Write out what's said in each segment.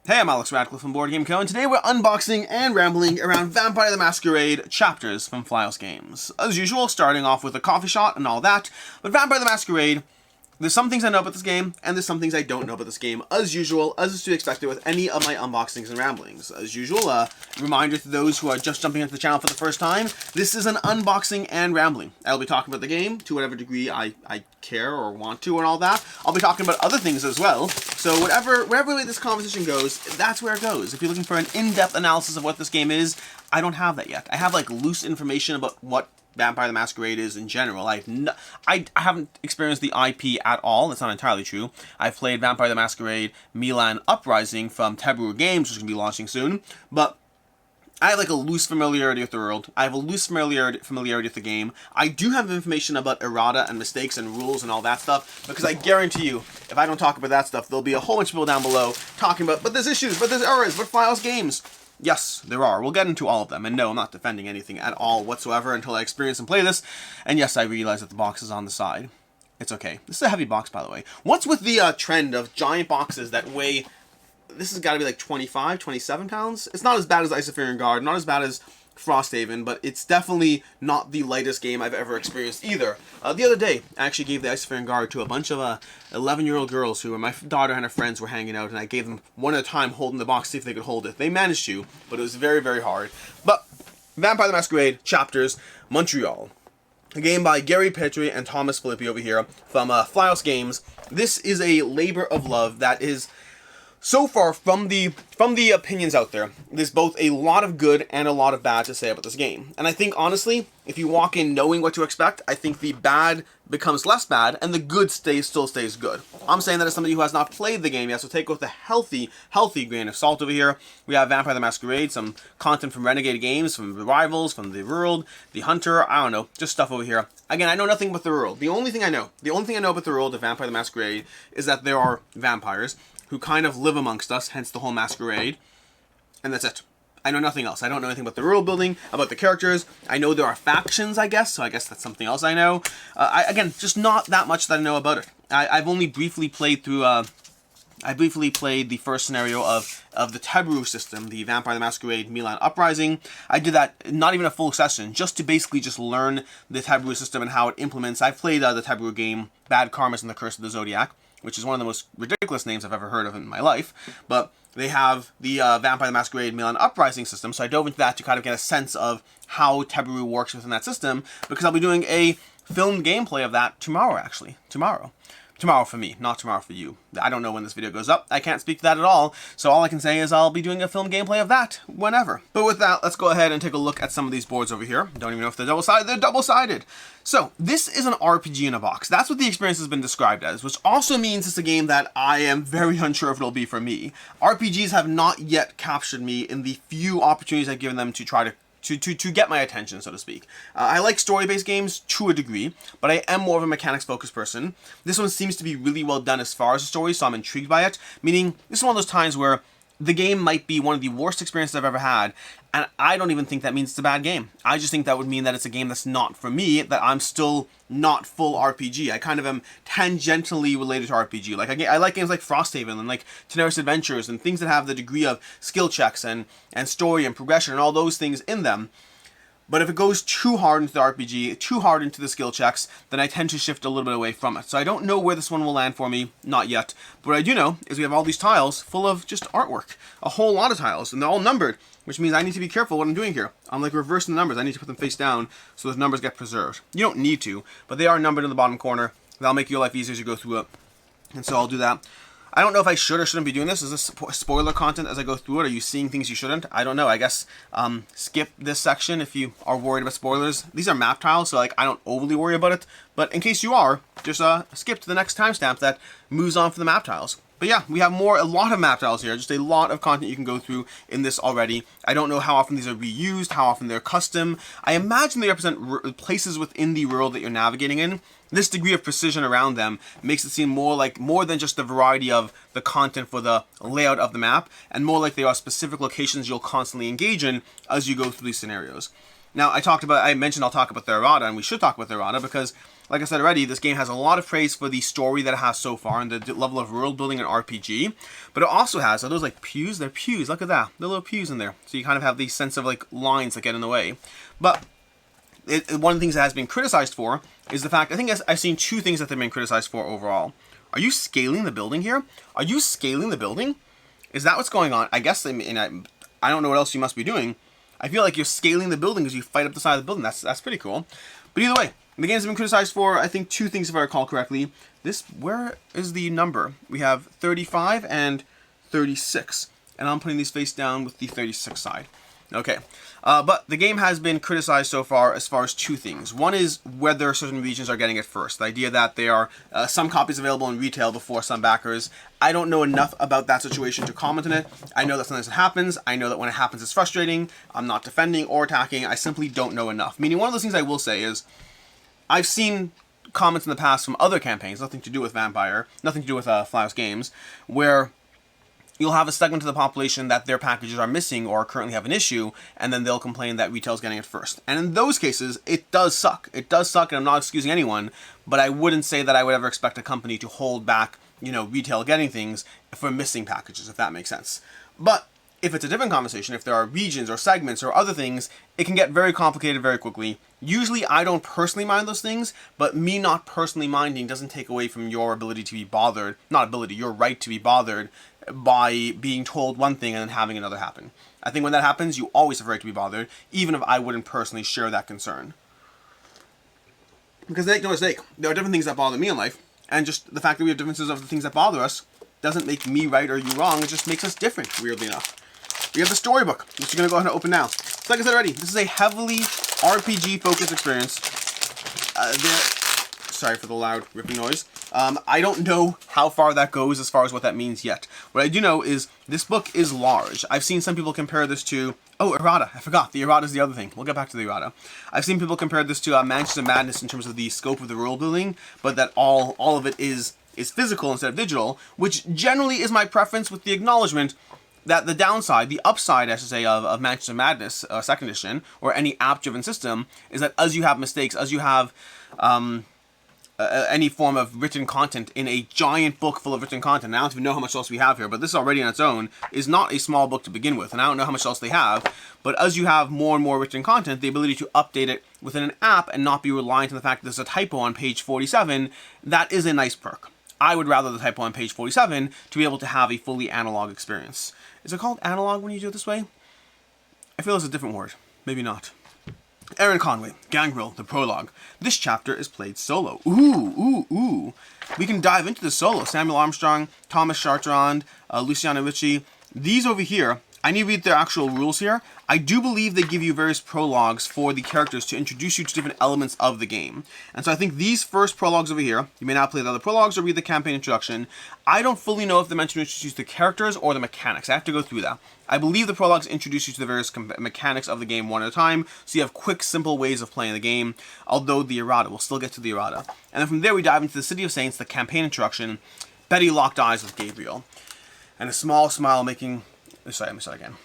Hey, I'm Alex Radcliffe from Board Game Co. and today we're unboxing and rambling around Vampire the Masquerade chapters from Flyhouse Games. As usual, starting off with a coffee shot and all that, but Vampire the Masquerade, there's some things I know about this game, and there's some things I don't know about this game, as usual, as is to be expected with any of my unboxings and ramblings. As usual, a reminder to those who are just jumping into the channel for the first time, this is an unboxing and rambling. I'll be talking about the game to whatever degree I care or want to and all that. I'll be talking about other things as well, so wherever way this conversation goes, that's where it goes. If you're looking for an in-depth analysis of what this game is, I don't have that yet. I have like loose information about what Vampire the Masquerade is in general. I haven't experienced the IP at all. That's not entirely true. I've played Vampire the Masquerade Milan Uprising from Taboo Games, which is going to be launching soon, but I have like a loose familiarity with the world. I have a loose familiarity with the game. I do have information about errata and mistakes and rules and all that stuff, because I guarantee you, if I don't talk about that stuff, there'll be a whole bunch of people down below talking about, but there's issues, but there's errors, but Flyhouse Games. Yes, there are. We'll get into all of them. And no, I'm not defending anything at all whatsoever until I experience and play this. And yes, I realize that the box is on the side. It's okay. This is a heavy box, by the way. What's with the trend of giant boxes that weigh... This has got to be like 25, 27 pounds? It's not as bad as Isofarian Guard, not as bad as Frosthaven, but it's definitely not the lightest game I've ever experienced either. The other day, I actually gave the Isofarian Guard to a bunch of 11-year-old girls who were my daughter and her friends were hanging out, and I gave them one at a time holding the box, see if they could hold it. They managed to, but it was very, very hard. But Vampire the Masquerade Chapters Montreal. A game by Gary Petrie and Thomas Filippi over here from Flyhouse Games. This is a labor of love that is... So far, from the opinions out there, there's both a lot of good and a lot of bad to say about this game. And I think, honestly, if you walk in knowing what to expect, I think the bad becomes less bad, and the good still stays good. I'm saying that as somebody who has not played the game yet, so take with a healthy grain of salt over here. We have Vampire the Masquerade, some content from Renegade Games, from the Rivals, from the World, the Hunter, I don't know, just stuff over here. Again, I know nothing about the world. The only thing I know about the world of Vampire the Masquerade is that there are vampires who kind of live amongst us, hence the whole masquerade, and that's it. I know nothing else. I don't know anything about the world building, about the characters. I know there are factions, I guess, so I guess that's something else I know. Again, just not that much that I know about it. I've only briefly played through, I briefly played the first scenario of the Taboo system, the Vampire the Masquerade Milan Uprising. I did that, not even a full session, just to basically just learn the Taboo system and how it implements. I've played the Taboo game, Bad Karmas and the Curse of the Zodiac, which is one of the most ridiculous names I've ever heard of in my life, but they have the Vampire the Masquerade Milan Uprising system, so I dove into that to kind of get a sense of how Taboo works within that system, because I'll be doing a filmed gameplay of that tomorrow, actually. Tomorrow for me, not tomorrow for you. I don't know when this video goes up. I can't speak to that at all, so all I can say is I'll be doing a film gameplay of that whenever. But with that, let's go ahead and take a look at some of these boards over here. Don't even know if they're double-sided. They're double-sided. So, this is an RPG in a box. That's what the experience has been described as, which also means it's a game that I am very unsure if it'll be for me. RPGs have not yet captured me in the few opportunities I've given them to try to get my attention, so to speak. I like story-based games to a degree, but I am more of a mechanics-focused person. This one seems to be really well done as far as the story, so I'm intrigued by it, meaning this is one of those times where the game might be one of the worst experiences I've ever had, and I don't even think that means it's a bad game. I just think that would mean that it's a game that's not for me, that I'm still not full RPG. I kind of am tangentially related to RPG. Like I like games like Frosthaven and like Tenaris Adventures and things that have the degree of skill checks and story and progression and all those things in them. But if it goes too hard into the RPG, too hard into the skill checks, then I tend to shift a little bit away from it. So I don't know where this one will land for me, not yet. But what I do know is we have all these tiles full of just artwork. A whole lot of tiles, and they're all numbered, which means I need to be careful what I'm doing here. I'm like reversing the numbers. I need to put them face down so those numbers get preserved. You don't need to, but they are numbered in the bottom corner. That'll make your life easier as you go through it. And so I'll do that. I don't know if I should or shouldn't be doing this. Is this spoiler content as I go through it? Are you seeing things you shouldn't? I don't know. I guess skip this section if you are worried about spoilers. These are map tiles, so like I don't overly worry about it. But in case you are, just skip to the next timestamp that moves on from the map tiles. But yeah, we have a lot of map tiles here, just a lot of content you can go through in this already. I don't know how often these are reused, how often they're custom. I imagine they represent places within the world that you're navigating in. This degree of precision around them makes it seem more than just the variety of the content for the layout of the map, and more like they are specific locations you'll constantly engage in as you go through these scenarios. Now, I mentioned I'll talk about the errata, and we should talk about the errata, because like I said already, this game has a lot of praise for the story that it has so far and the level of world building and RPG. But it also has, are those like pews? They're pews. Look at that. The little pews in there. So you kind of have these sense of like lines that get in the way. But one of the things that has been criticized for is the fact, I think I've seen two things that they've been criticized for overall. Are you scaling the building here? Are you scaling the building? Is that what's going on? I guess, I don't know what else you must be doing. I feel like you're scaling the building as you fight up the side of the building. That's pretty cool. But either way, the game's been criticized for, I think, two things if I recall correctly. Where is the number? We have 35 and 36. And I'm putting these face down with the 36 side. Okay. But the game has been criticized so far as two things. One is whether certain regions are getting it first. The idea that there are some copies available in retail before some backers. I don't know enough about that situation to comment on it. I know that sometimes it happens. I know that when it happens it's frustrating. I'm not defending or attacking. I simply don't know enough. Meaning one of those things I will say is I've seen comments in the past from other campaigns, nothing to do with Vampire, nothing to do with Flyhouse Games, where you'll have a segment of the population that their packages are missing or currently have an issue, and then they'll complain that retail's getting it first. And in those cases, it does suck. It does suck, and I'm not excusing anyone, but I wouldn't say that I would ever expect a company to hold back, retail getting things for missing packages, if that makes sense. But if it's a different conversation, if there are regions or segments or other things, it can get very complicated very quickly. Usually I don't personally mind those things, but me not personally minding doesn't take away from your ability to be bothered, your right to be bothered by being told one thing and then having another happen. I think when that happens, you always have a right to be bothered, even if I wouldn't personally share that concern. Because make no mistake, there are different things that bother me in life, and just the fact that we have differences of the things that bother us doesn't make me right or you wrong, it just makes us different, weirdly enough. We have the Storybook, which you're going to go ahead and open now. So like I said already, this is a heavily RPG-focused experience. Sorry for the loud ripping noise. I don't know how far that goes as far as what that means yet. What I do know is this book is large. I've seen some people compare this to... Oh, errata. I forgot. The errata is the other thing. We'll get back to the errata. I've seen people compare this to Mansions of Madness in terms of the scope of the world building, but that all of it is physical instead of digital, which generally is my preference, with the acknowledgement that the downside, the upside, I should say, of Mansions of Madness, Second Edition, or any app-driven system, is that as you have mistakes, as you have any form of written content in a giant book full of written content, and I don't even know how much else we have here, but this already on its own is not a small book to begin with, and I don't know how much else they have, but as you have more and more written content, the ability to update it within an app and not be reliant on the fact that there's a typo on page 47, that is a nice perk. I would rather the typo on page 47 to be able to have a fully analog experience. Is it called analog when you do it this way? I feel it's a different word. Maybe not. Aaron Conway, Gangrel, the prologue. This chapter is played solo. Ooh. We can dive into the solo. Samuel Armstrong, Thomas Chartrand, Luciano Ricci. These over here, I need to read their actual rules here. I do believe they give you various prologues for the characters to introduce you to different elements of the game. And so I think these first prologues over here, you may not play the other prologues or read the campaign introduction. I don't fully know if they're meant to introduce the characters or the mechanics. I have to go through that. I believe the prologues introduce you to the various mechanics of the game one at a time, so you have quick, simple ways of playing the game, although the errata, we'll still get to the errata. And then from there we dive into the City of Saints, the campaign introduction. Betty locked eyes with Gabriel. And a small smile making... Sorry, let me start again.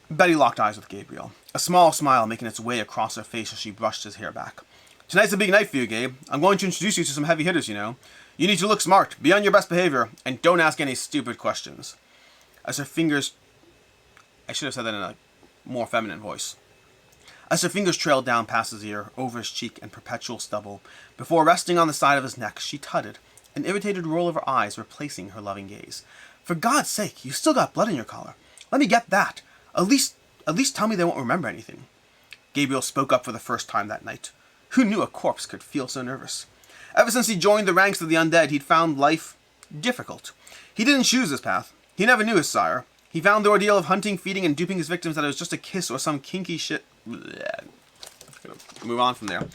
Betty locked eyes with Gabriel, a small smile making its way across her face as she brushed his hair back. Tonight's a big night for you, Gabe. I'm going to introduce you to some heavy hitters, you know. You need to look smart, be on your best behavior, and don't ask any stupid questions. As her fingers... I should have said that in a more feminine voice. As her fingers trailed down past his ear, over his cheek and perpetual stubble, before resting on the side of his neck, she tutted, an irritated roll of her eyes replacing her loving gaze. For God's sake, you still got blood in your collar. Let me get that. At least tell me they won't remember anything. Gabriel spoke up for the first time that night. Who knew a corpse could feel so nervous? Ever since he joined the ranks of the undead, he'd found life difficult. He didn't choose this path. He never knew his sire. He found the ordeal of hunting, feeding, and duping his victims that it was just a kiss or some kinky shit. Blech. Gonna move on from there.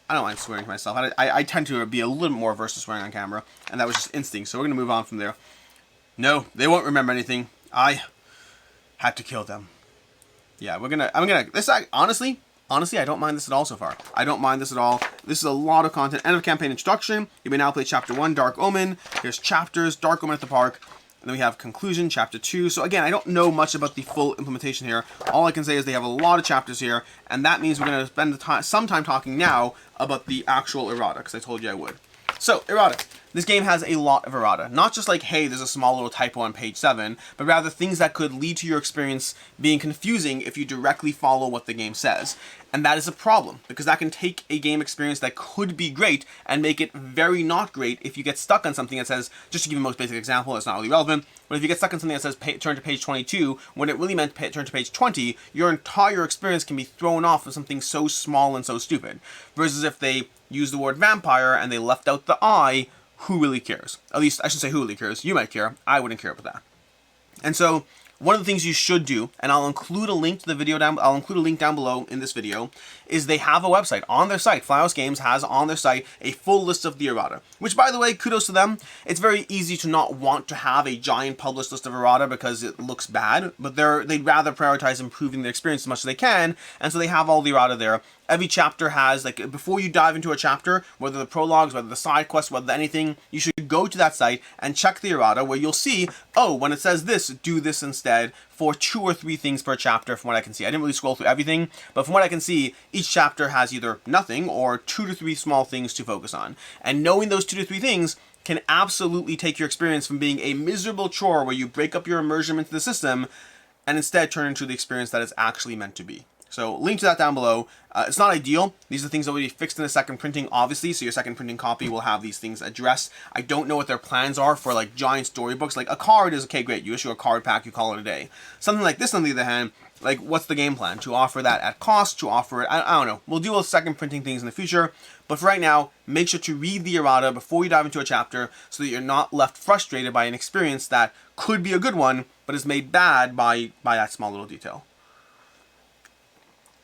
I don't mind swearing to myself. I tend to be a little more averse to swearing on camera, and that was just instinct, so we're going to move on from there. No, they won't remember anything. I had to kill them. Yeah, honestly, I don't mind this at all so far. I don't mind this at all. This is a lot of content. End of campaign introduction. You may now play Chapter 1, Dark Omen. Here's chapters, Dark Omen at the Park. And then we have conclusion, chapter 2. So again, I don't know much about the full implementation here. All I can say is they have a lot of chapters here, and that means we're going to spend some time talking now about the actual errata, because I told you I would. So, errata. This game has a lot of errata. Not just like, hey, there's a small little typo on page 7, but rather things that could lead to your experience being confusing if you directly follow what the game says. And that is a problem, because that can take a game experience that could be great and make it very not great if you get stuck on something that says, just to give you the most basic example, it's not really relevant, but if you get stuck on something that says turn to page 22, when it really meant turn to page 20, your entire experience can be thrown off of something so small and so stupid. Versus if they use the word vampire and they left out the I, who really cares? At least, I should say who really cares. You might care. I wouldn't care about that. And so, one of the things you should do, and I'll include a link to the video I'll include a link down below in this video, is they have a website on their site. Flyhouse Games has on their site a full list of the errata, which, by the way, kudos to them. It's very easy to not want to have a giant published list of errata because it looks bad, but they'd rather prioritize improving the experience as much as they can, and so they have all the errata there. Every chapter has, like, before you dive into a chapter, whether the prologues, whether the side quests, whether anything, you should go to that site and check the errata, where you'll see, oh, when it says this, do this instead, for 2 or 3 things per chapter, from what I can see. I didn't really scroll through everything, but from what I can see, each chapter has either nothing or 2 to 3 small things to focus on. And knowing those 2 to 3 things can absolutely take your experience from being a miserable chore where you break up your immersion into the system and instead turn into the experience that it's actually meant to be. So, link to that down below. It's not ideal. These are things that will be fixed in a second printing, obviously, so your second printing copy will have these things addressed. I don't know what their plans are for, like, giant storybooks. Like, a card is, okay, great, you issue a card pack, you call it a day. Something like this, on the other hand, like, what's the game plan? To offer that at cost, to offer it, I don't know. We'll do a second printing things in the future, but for right now, make sure to read the errata before you dive into a chapter so that you're not left frustrated by an experience that could be a good one, but is made bad by that small little detail.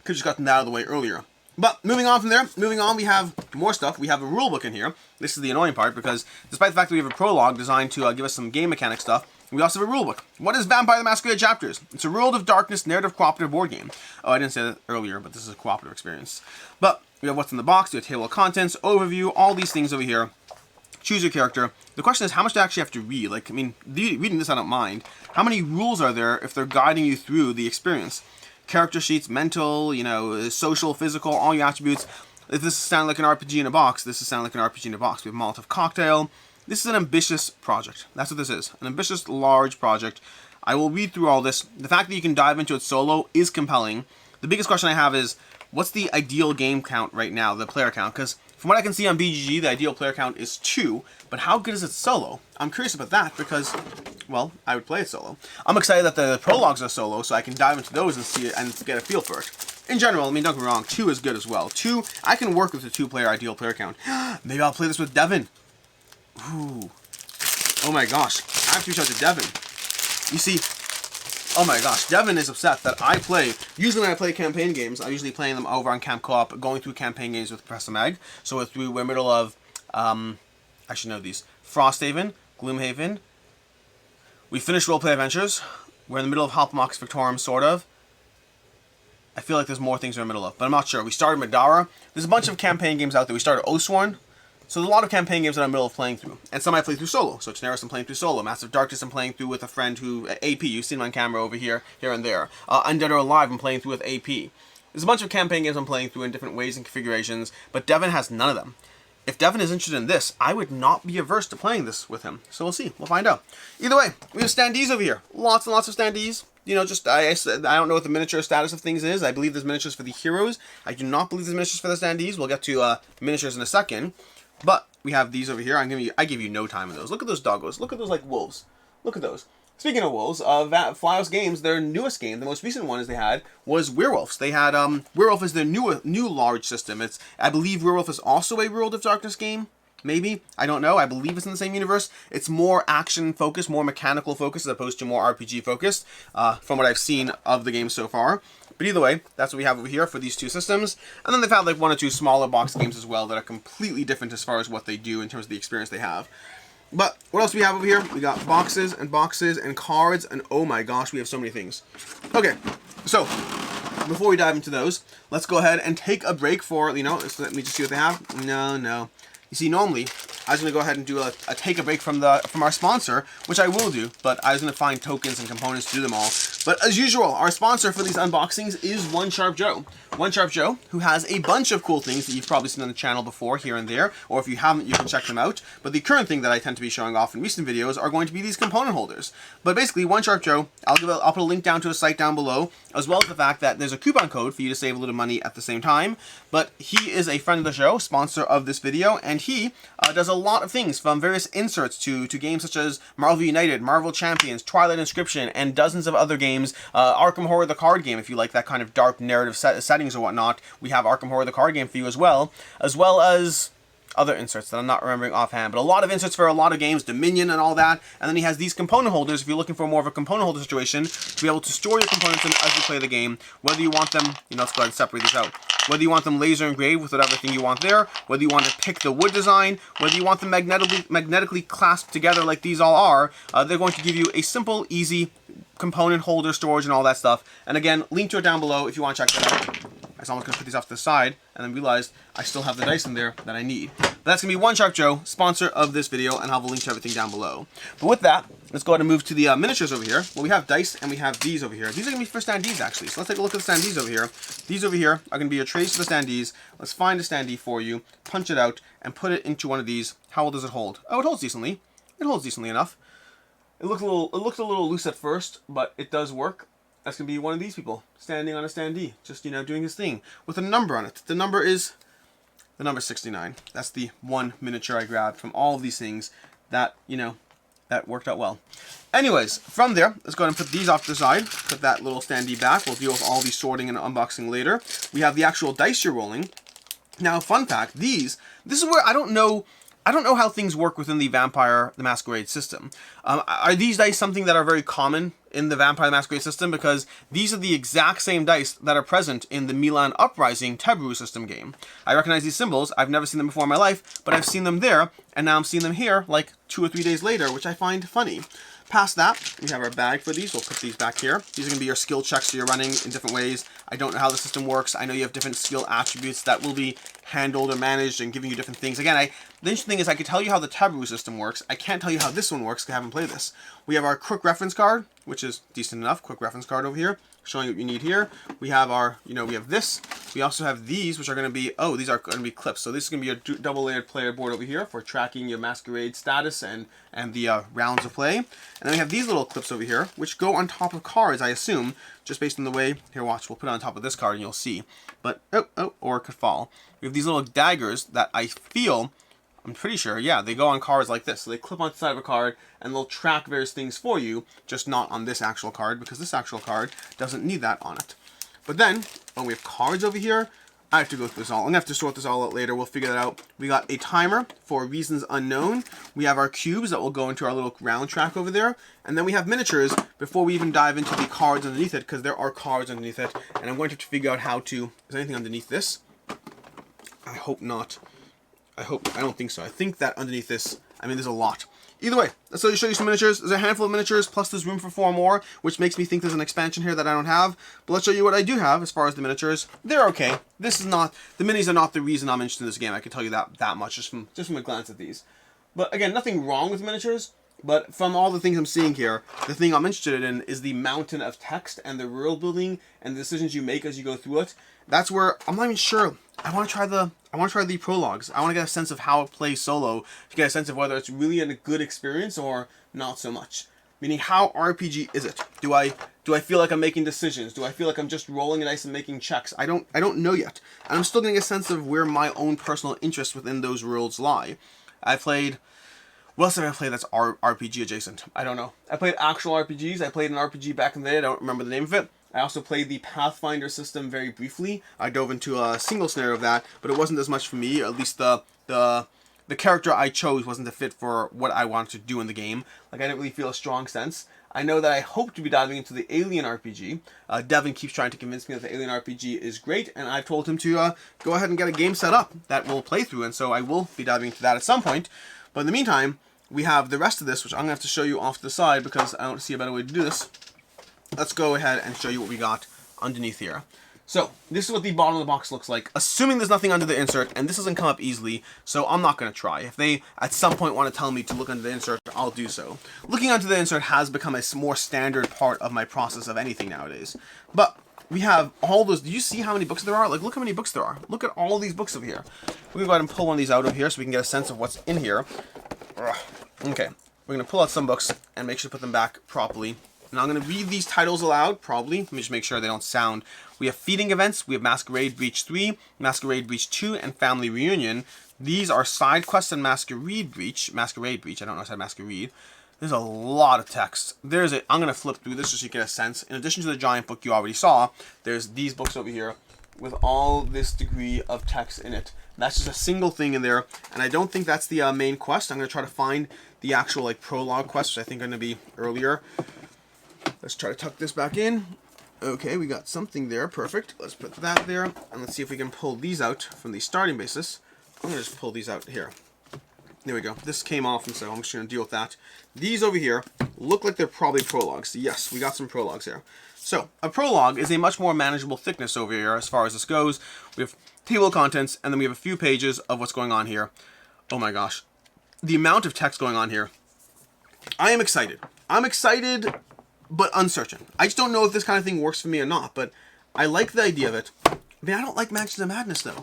Could have just gotten that out of the way earlier. But moving on from there, we have more stuff. We have a rulebook in here. This is the annoying part, because despite the fact that we have a prologue designed to give us some game mechanic stuff, we also have a rulebook. What is Vampire the Masquerade Chapters? It's a World of Darkness narrative cooperative board game. Oh, I didn't say that earlier, but this is a cooperative experience. But we have what's in the box, we have table of contents, overview, all these things over here. Choose your character. The question is, how much do you actually have to read? Like, I mean, reading this I don't mind. How many rules are there if they're guiding you through the experience? Character sheets, mental, social, physical, all your attributes. If this sounds like an RPG in a box, this is sound like an RPG in a box. We have Molotov Cocktail. This is an ambitious project. That's what this is. An ambitious, large project. I will read through all this. The fact that you can dive into it solo is compelling. The biggest question I have is, what's the ideal game count right now, the player count? Because from what I can see on BGG, the ideal player count is 2, but how good is it solo? I'm curious about that because, well, I would play it solo. I'm excited that the prologues are solo, so I can dive into those and see it and get a feel for it. In general, I mean, don't get me wrong, 2 is good as well. 2, I can work with the 2-player ideal player count. Maybe I'll play this with Devin. Ooh. Oh my gosh, I have to reach out to Devin. You see, oh my gosh, Devin is upset that I play, usually when I play campaign games, I'm usually playing them over on Camp Co-op, going through campaign games with Professor Mag. So we're middle of, I should know these, Frosthaven, Gloomhaven. We finished Roleplay Adventures. We're in the middle of Hopmox Victorum, sort of. I feel like there's more things we're in the middle of, but I'm not sure. We started Madara. There's a bunch of campaign games out there. We started Oathsworn. So there's a lot of campaign games that I'm in the middle of playing through. And some I play through solo. So Tenaris I'm playing through solo. Massive Darkness I'm playing through with a friend who, AP, you've seen him on camera over here and there. Undead or Alive I'm playing through with AP. There's a bunch of campaign games I'm playing through in different ways and configurations, but Devin has none of them. If Devin is interested in this, I would not be averse to playing this with him. So we'll see. We'll find out. Either way, we have standees over here. Lots and lots of standees. I don't know what the miniature status of things is. I believe there's miniatures for the heroes. I do not believe there's miniatures for the standees. We'll get to miniatures in a second. But we have these over here. I give you no time in those. Look at those doggos. Look at those, like, wolves. Look at those. Speaking of wolves, Flyhouse Games, their newest game, the most recent one they had, was Werewolves. They had, Werewolf is their new large system. I believe Werewolf is also a World of Darkness game. Maybe. I don't know. I believe it's in the same universe. It's more action-focused, more mechanical focused, as opposed to more RPG-focused, from what I've seen of the game so far. But either way, that's what we have over here for these two systems. And then they've had like 1 or 2 smaller box games as well that are completely different as far as what they do in terms of the experience they have. But what else do we have over here? We got boxes and cards, and oh my gosh, we have so many things. Okay, so before we dive into those, let's go ahead and take a break for, let me just see what they have. No. You see, normally, I was going to go ahead and do a take a break from our sponsor, which I will do, but I was going to find tokens and components to do them all. But as usual, our sponsor for these unboxings is OneSharpJoe. OneSharpJoe, who has a bunch of cool things that you've probably seen on the channel before, here and there, or if you haven't, you can check them out. But the current thing that I tend to be showing off in recent videos are going to be these component holders. But basically, OneSharpJoe, I'll put a link down to a site down below, as well as the fact that there's a coupon code for you to save a little money at the same time. But he is a friend of the show, sponsor of this video, and he does a lot of things, from various inserts to games such as Marvel United, Marvel Champions, Twilight Inscription, and dozens of other games. Arkham Horror the card game, if you like that kind of dark narrative settings or whatnot, we have Arkham Horror the card game for you as well as other inserts that I'm not remembering offhand, but a lot of inserts for a lot of games, Dominion and all that. And then he has these component holders if you're looking for more of a component holder situation, to be able to store your components in as you play the game, whether you want them, let's go ahead and separate these out. Whether you want them laser engraved with whatever thing you want there, whether you want to pick the wood design, whether you want them magnetically clasped together like these all are, they're going to give you a simple, easy component holder storage and all that stuff. And again, link to it down below if you want to check that out. I was almost going to put these off to the side and then realized I still have the dice in there that I need. But that's going to be OneSharpJoe, sponsor of this video, and I'll have a link to everything down below. But with that, let's go ahead and move to the miniatures over here. Well, we have dice and we have these over here. These are going to be for standees, actually. So let's take a look at the standees over here. These over here are going to be your trays for the standees. Let's find a standee for you, punch it out, and put it into one of these. How well does it hold? Oh, it holds decently. It holds decently enough. It looked a little loose at first, but it does work. That's going to be one of these people, standing on a standee, just, doing his thing, with a number on it. The number is the number 69. That's the one miniature I grabbed from all of these things that, that worked out well. Anyways, from there, let's go ahead and put these off to the side, put that little standee back. We'll deal with all the sorting and unboxing later. We have the actual dice you're rolling. Now, fun fact, this is where I don't know how things work within the Vampire the Masquerade system. Are these dice something that are very common in the Vampire the Masquerade system? Because these are the exact same dice that are present in the Milan Uprising Tebrew system game. I recognize these symbols. I've never seen them before in my life, but I've seen them there, and now I'm seeing them here like 2 or 3 days later, which I find funny. Past that, we have our bag for these. We'll put these back here. These are going to be your skill checks that you're running in different ways. I don't know how the system works. I know you have different skill attributes that will be handled or managed and giving you different things. Again, the interesting thing is I could tell you how the Taboo system works. I can't tell you how this one works because I haven't played this. We have our quick reference card, which is decent enough. Quick reference card over here, showing what you need here. We have our, we have this. We also have these, which are going to be, these are going to be clips. So this is going to be your double-layered player board over here for tracking your Masquerade status and the rounds of play. And then we have these little clips over here, which go on top of cards, I assume, just based on the way. Here, watch. We'll put it on top of this card and you'll see. But, or it could fall. We have these little daggers that I feel, I'm pretty sure, yeah, they go on cards like this. So they clip on the side of a card and they'll track various things for you, just not on this actual card, because this actual card doesn't need that on it. But then, when we have cards over here, I have to go through this all. I'm going to have to sort this all out later. We'll figure that out. We got a timer for reasons unknown. We have our cubes that will go into our little round track over there. And then we have miniatures before we even dive into the cards underneath it, because there are cards underneath it. And I'm going to have to figure out how to... Is there anything underneath this? I hope not. I don't think so. I think that underneath this, there's a lot. Either way, let's show you some miniatures. There's a handful of miniatures, plus there's room for 4 more, which makes me think there's an expansion here that I don't have. But let's show you what I do have as far as the miniatures. They're okay. The minis are not the reason I'm interested in this game. I can tell you that much just from a glance at these. But again, nothing wrong with miniatures. But from all the things I'm seeing here, the thing I'm interested in is the mountain of text and the world building and the decisions you make as you go through it. That's where I'm not even sure. I want to try the prologues. I want to get a sense of how it plays solo to get a sense of whether it's really a good experience or not so much. Meaning, how RPG is it? Do I feel like I'm making decisions? Do I feel like I'm just rolling a dice and making checks? I don't know yet. And I'm still getting a sense of where my own personal interests within those worlds lie. What else have I played that's RPG adjacent? I don't know. I played actual RPGs. I played an RPG back in the day. I don't remember the name of it. I also played the Pathfinder system very briefly. I dove into a single scenario of that, but it wasn't as much for me. At least the character I chose wasn't a fit for what I wanted to do in the game. Like, I didn't really feel a strong sense. I know that I hope to be diving into the Alien RPG. Devin keeps trying to convince me that the Alien RPG is great, and I've told him to go ahead and get a game set up that we'll play through, and so I will be diving into that at some point. But in the meantime, we have the rest of this, which I'm going to have to show you off to the side because I don't see a better way to do this. Let's go ahead and show you what we got underneath here. So, this is what the bottom of the box looks like, assuming there's nothing under the insert, and this doesn't come up easily, so I'm not going to try. If they, at some point, want to tell me to look under the insert, I'll do so. Looking under the insert has become a more standard part of my process of anything nowadays. But, we have all those, do you see how many books there are? Like, look how many books there are. Look at all these books over here. We're going to go ahead and pull one of these out of here so we can get a sense of what's in here. Okay, we're going to pull out some books and make sure to put them back properly. Now I'm going to read these titles aloud, probably. Let me just make sure they don't sound. We have Feeding Events, we have Masquerade Breach 3, Masquerade Breach 2, and Family Reunion. These are Side Quests and Masquerade Breach. I don't know if I said Masquerade. There's a lot of text. I'm going to flip through this just so you get a sense. In addition to the giant book you already saw, there's these books over here with all this degree of text in it. That's just a single thing in there, and I don't think that's the main quest. I'm going to try to find the actual like prologue quest, which I think are going to be earlier. Let's try to tuck this back in. Okay, we got something there. Perfect. Let's put that there. And let's see if we can pull these out from the starting basis. I'm going to just pull these out here. There we go. This came off, and so I'm just going to deal with that. These over here look like they're probably prologues. Yes, we got some prologues here. So, a prologue is a much more manageable thickness over here as far as this goes. We have table of contents, and then we have a few pages of what's going on here. Oh my gosh. The amount of text going on here. I am excited. I'm excited, but uncertain. I just don't know if this kind of thing works for me or not, but I like the idea of it. Man, I don't like Mansions of Madness, though.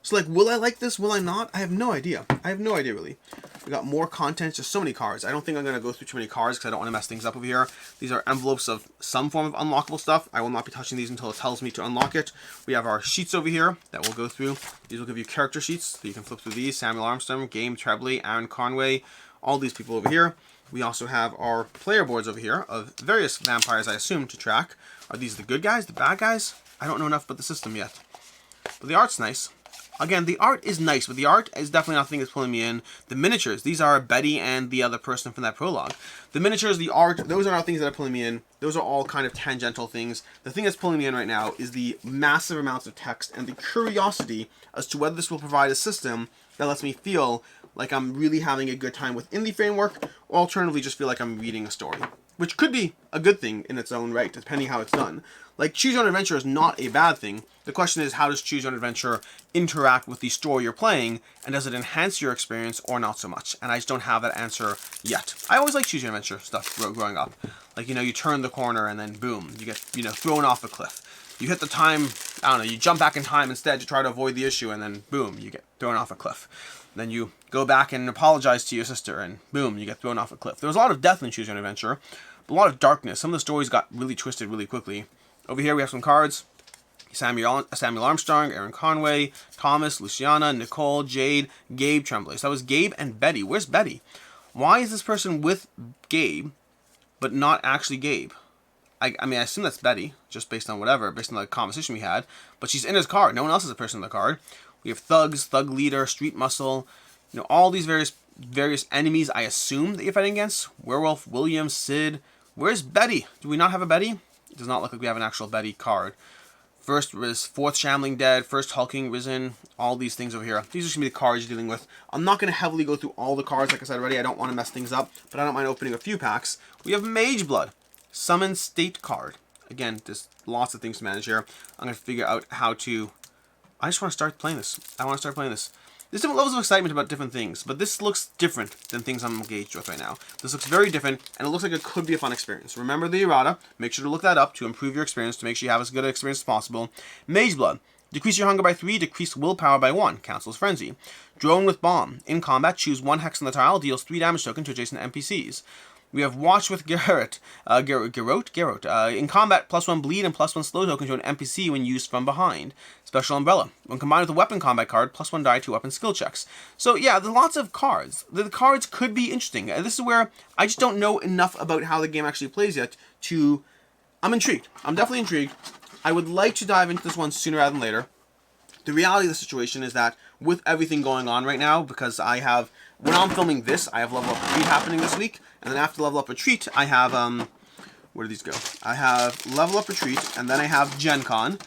So, like, will I like this? Will I not? I have no idea. I have no idea, really. We got more content, just so many cards. I don't think I'm going to go through too many cards because I don't want to mess things up over here. These are envelopes of some form of unlockable stuff. I will not be touching these until it tells me to unlock it. We have our sheets over here that we'll go through. These will give you character sheets, so you can flip through these. Samuel Armstrong, Game Trebley, Aaron Conway, all these people over here. We also have our player boards over here of various vampires, I assume, to track. Are these the good guys, the bad guys? I don't know enough about the system yet. But the art's nice. Again, the art is nice, but the art is definitely not the thing that's pulling me in. The miniatures, these are Betty and the other person from that prologue. The miniatures, the art, those are not things that are pulling me in. Those are all kind of tangential things. The thing that's pulling me in right now is the massive amounts of text and the curiosity as to whether this will provide a system that lets me feel like I'm really having a good time within the framework, or alternatively just feel like I'm reading a story. Which could be a good thing in its own right, depending how it's done. Like, Choose Your Own Adventure is not a bad thing. The question is, how does Choose Your Own Adventure interact with the story you're playing, and does it enhance your experience or not so much? And I just don't have that answer yet. I always like Choose Your Own Adventure stuff growing up. Like, you know, you turn the corner and then boom, you get, you know, thrown off a cliff. You hit the time, I don't know, you jump back in time instead to try to avoid the issue, and then boom, you get thrown off a cliff. Then you go back and apologize to your sister, and boom, you get thrown off a cliff. There was a lot of death in Choose Your Own Adventure, but a lot of darkness. Some of the stories got really twisted really quickly. Over here we have some cards. Samuel Armstrong, Aaron Conway, Thomas, Luciana, Nicole, Jade, Gabe Tremblay. So that was Gabe and Betty. Where's Betty? Why is this person with Gabe, but not actually Gabe? I mean, I assume that's Betty, just based on whatever, based on the conversation we had. But she's in his card. No one else is a person in the card. We have thugs, thug leader, street muscle, you know, all these various enemies I assume that you're fighting against. Werewolf, William, Sid. Where's Betty? Do we not have a Betty? It does not look like we have an actual Betty card. First is Fourth Shambling Dead, First Hulking Risen, all these things over here. These are going to be the cards you're dealing with. I'm not going to heavily go through all the cards, like I said already. I don't want to mess things up, but I don't mind opening a few packs. We have Mage Blood, Summon State card. Again, there's lots of things to manage here. I'm going to figure out how to... I just want to start playing this. There's different levels of excitement about different things, but this looks different than things I'm engaged with right now. This looks very different, and it looks like it could be a fun experience. Remember the errata. Make sure to look that up to improve your experience, to make sure you have as good an experience as possible. Mage Blood. Decrease your hunger by 3, decrease willpower by 1. Council's Frenzy. Drone with Bomb. In combat, choose 1 hex on the tile, deals 3 damage token to adjacent NPCs. We have Watch with Garrot. In combat, +1 bleed and +1 slow token to an NPC when used from behind. Special Umbrella. When combined with a weapon combat card, +1 die to weapon skill checks. So yeah, there's lots of cards. The cards could be interesting. This is where I just don't know enough about how the game actually plays yet to... I'm intrigued. I'm definitely intrigued. I would like to dive into this one sooner rather than later. The reality of the situation is that with everything going on right now, because I have... When I'm filming this, I have Level Up Retreat happening this week, and then after Level Up Retreat, I have, where do these go? I have Level Up Retreat, and then I have Gen Con,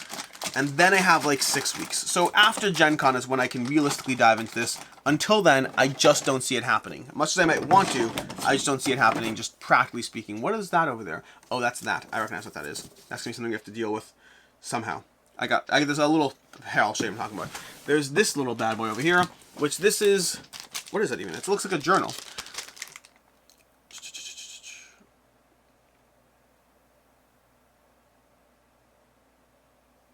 and then I have like 6 weeks. So after Gen Con is when I can realistically dive into this. Until then, I just don't see it happening. Much as I might want to, I just don't see it happening, just practically speaking. What is that over there? Oh, that's that. I recognize what that is. That's going to be something we have to deal with somehow. I got this a little, here, I'll show you what I'm talking about. There's this little bad boy over here, which this is, what is that even? It looks like a journal.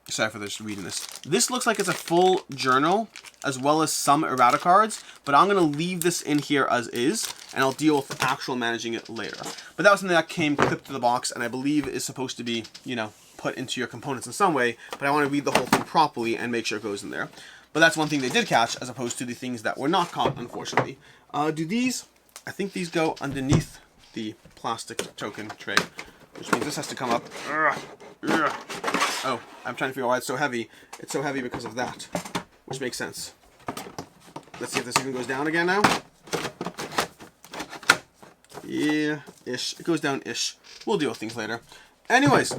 Sorry for this reading this. This looks like it's a full journal as well as some errata cards, but I'm going to leave this in here as is, and I'll deal with actual managing it later. But that was something that came clipped to the box, and I believe is supposed to be, you know, put into your components in some way, but I want to read the whole thing properly and make sure it goes in there. But that's one thing they did catch, as opposed to the things that were not caught, unfortunately. Do these, I think these go underneath the plastic token tray, which means this has to come up. Oh, I'm trying to figure out why it's so heavy. It's so heavy because of that, which makes sense. Let's see if this even goes down again now. Yeah, ish. It goes down ish. We'll deal with things later. Anyways,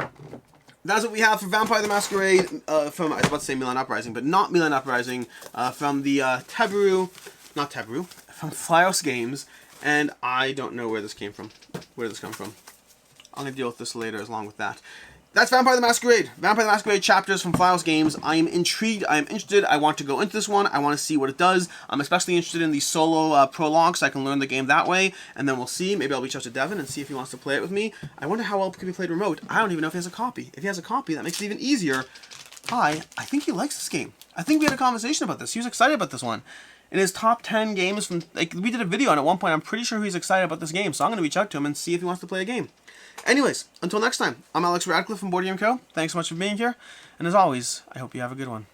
that's what we have for Vampire the Masquerade from, I was about to say Milan Uprising, but not Milan Uprising, from the from Flyhouse Games, and I don't know where this came from. Where did this come from? I'm going to deal with this later along with that. That's Vampire the Masquerade. Vampire the Masquerade chapters from Flyhouse Games. I am intrigued. I am interested. I want to go into this one. I want to see what it does. I'm especially interested in the solo prologue, so I can learn the game that way. And then we'll see. Maybe I'll reach out to Devin and see if he wants to play it with me. I wonder how well it can be played remote. I don't even know if he has a copy. If he has a copy, that makes it even easier. I think he likes this game. I think we had a conversation about this. He was excited about this one. In his top 10 games from, like, we did a video on it at one point. I'm pretty sure he's excited about this game. So I'm going to reach out to him and see if he wants to play a game. Anyways, until next time, I'm Alex Radcliffe from Board Game Co. Thanks so much for being here, and as always, I hope you have a good one.